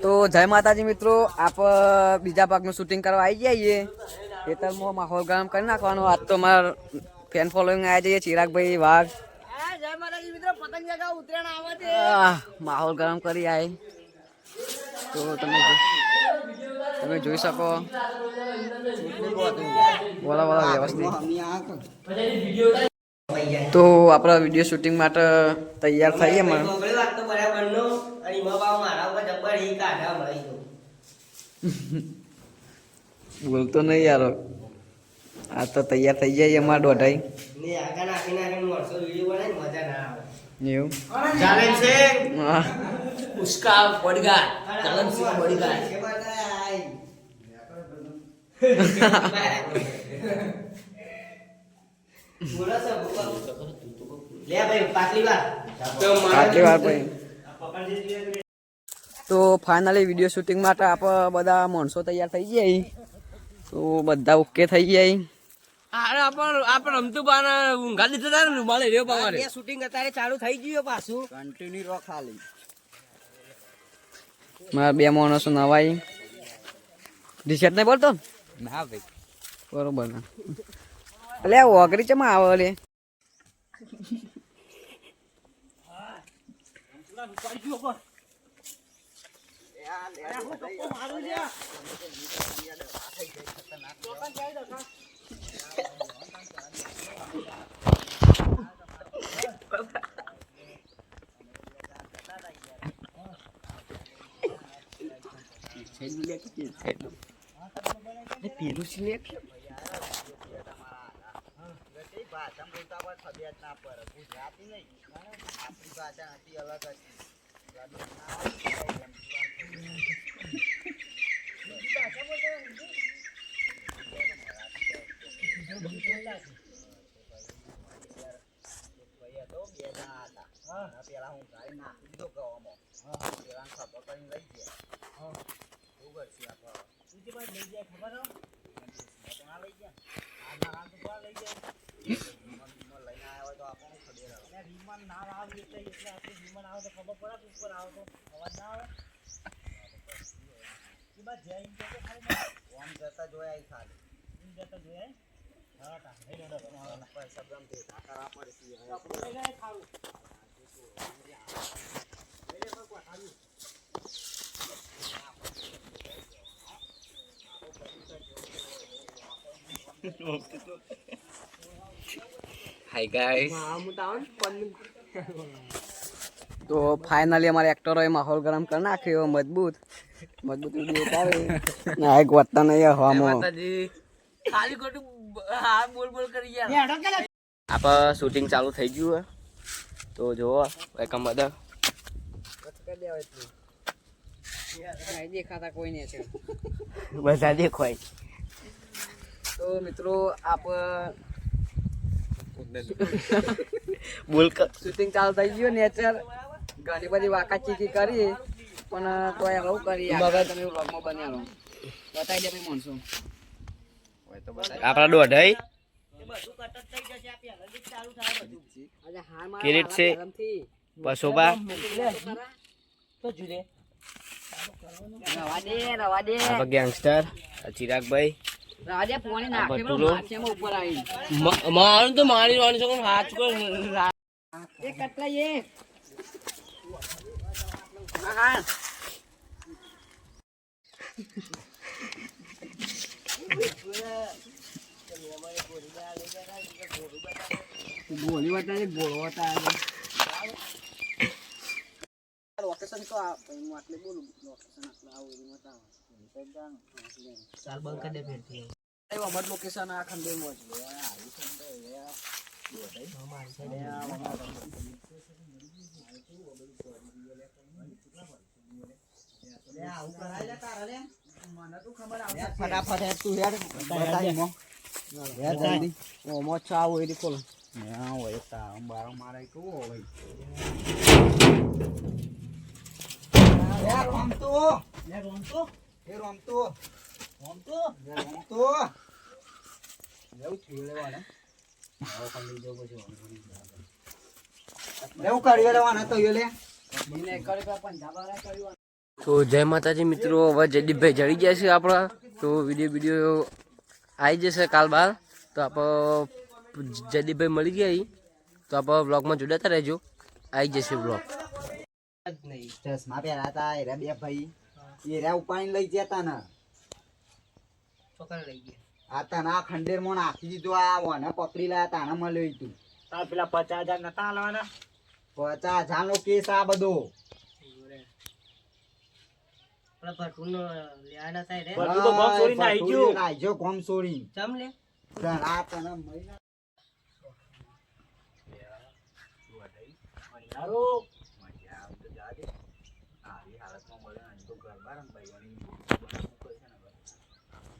તો જય માતાજી મિત્રો, આપ બીજા ભાગનું શૂટિંગ કરવા આવી જઈએ. ખેતરમાં માહોલ ગરમ કરી નાખવાનો. આજ તો માર ફેન ફોલોઈંગ આવી જઈએ. ચિરાગભાઈ વાઘ જય માતાજી મિત્રો, પતંગ જગા ઉતરાણ આવે છે. માહોલ ગરમ કરી આય તો તમે જોઈ શકો. બોલા બોલા વ્યવસ્થિત. તો આપણા વિડીયો શૂટિંગ માટે તૈયાર થઈએ. બોલતો નહીં યાર. આ તો તૈયાર થઈ જાય અમારા દોઢાઈ એવું उसका बॉडीगार्ड कलम सिंह बॉडीगार्ड ले भाई पाटली बार ભાઈ. તો ફાઇનલી વિડીયો શૂટિંગ માટે આપણે બધા માણસો તૈયાર થઈ જાય. તો બધા ઓકે થઈ જાય. અરે આપણ રમતું પાન ઊંઘા દીધા હતા ને રૂમાલે રહ્યો પાવારે શૂટિંગ અત્યારે ચાલુ થઈ ગયું પાછું કન્ટિન્યુ રો ખાલી. મારા બે માણસો નવાઈ ટી-શર્ટ નહીં બોલતો ના ભાઈ બરોબર ના. એટલે ઓગરી ચેમાં આવે લે. પેલું સિલેક્ટ પેલા હું ગાડી નાખી દીધો ગવામાં પેલા ખબર કરીને લઈ ગયા શું કરશે આપણે લઈ જાય ખબર લઈ ગયા લઈ આવ્યો તો આપણને ખબર વિમાન ના આવે એટલે આપણે વિમાન આવે તો ખબર પડે ઉપર આવે તો અવાજ ના આવે એ બાદ જય ખાલી ઓમ જતા જોયા ખાલી એમ જતા જોયા પૈસા ભેગા કરવા પડશે ખાવું હાય ગાઈસ. તો ફાઇનલી અમારે એક્ટરોએ માહોલ ગરમ કરી નાખ્યો. મજબૂત વિડીયો ઉતારે ના એક વાતતા નહીં હવામાં ખાલી ખોટું હા બોલ કરી યાર. આપણે શૂટિંગ ચાલુ થઈ ગયું. તો જોવો વેલકમ બધા દેખાતા કોઈ નહીં છે બધા દેખાય. તો મિત્રો આપ બોલ શૂટિંગ ચાલુ થઈ ગયું. નેચર ઘણી બધી વાકાચીકી કરી પણ તો એવું કરી તમે વ્લોગમાં બન્યા બતાવી દે ભાઈ માણસો આપણા દોઢાઈ કિરીટ છે બસોબા ગેંગસ્ટર ચિરાગભાઈ મારું તો મારી વાની શકો હાથ ગોળી વટા ગોળો હતા લોકેશન તો આટલે બોલું લોકેશન આટલે આવું ચાલ બંધ કરી દે ફેરથી અમાર લોકેશન આ ખંડેરમાં છે. ફટાફટ તું યાર બતાવી ઓમો ચા હોય રી કોલ ના હોય તા બારો મારે કેવો હોય યાર રમતો એવું થયું લેવાના એવું કરી લેવાના તો લે પંજાબ વાળા કર્યું તો જય માતાજી મિત્રો, હવે જયદીપભાઈ જડી ગયા છે આપણા. તો વિડીયો આવી જશે કાલ બાર. તો આપણે જયદીપભાઈ મળી ગયા અહીં. તો આપણે બ્લોગમાં જોડાતા રહેજો, આવી જશે બ્લોગ. ચશ્મા પહેરા હતા એરા બે ભાઈ, એરા ઉપાડીને લઈ જતા ને આ તના ખંડેર માં નાખી દીધું. આ ઓને પકડી લાયા તાને મળ્યો તું. પેલા 50,000 નતા હાલવાના? 50,000 નો કેસ આ બધો. બધું તો ગોમ છોડીને આવી ગયું. આજો ગોમ છોડી આ તને મહિના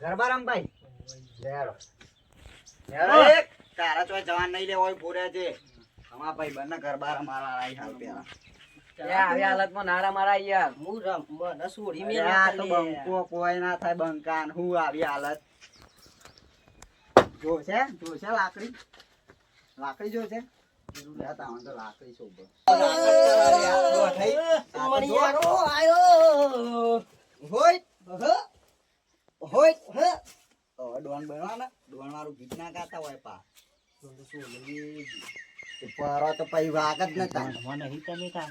ગરબા રમભાઈ તારા તો જવાન નહીં લેવો પૂરે છે. અમારા ભાઈ બંને ગરબા રમાવા આવી હાલ પેલા આવી હાલતમાં નારા મારા યાર. આ તો બંકો કોઈ ના થાય બંકાન. હું આવી હાલત જોશે લાકડી જોશે લેતા હોય તો લાકડી શોભો. ડોન બનવાના ડોન વાળું ગીત ના ગાતા હોય પા પરો તો પછી વાગ જ નતા. નહીં તમે તા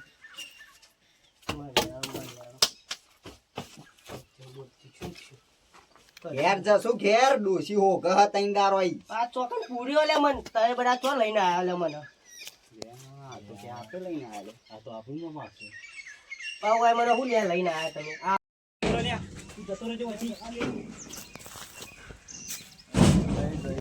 ઘેર જશું ઘેર ડોસી હો ગહ તૈન ગારો આઈ. આ ચોકન પૂરીઓ લે મન તમે બધા ચો લઈને આયા લે મને. તો કે આપે લઈને આવેલો. આ તો આપણું મારશે પાવ મને હું લે લઈને આયા તમે. આ જતો રહેજો પછી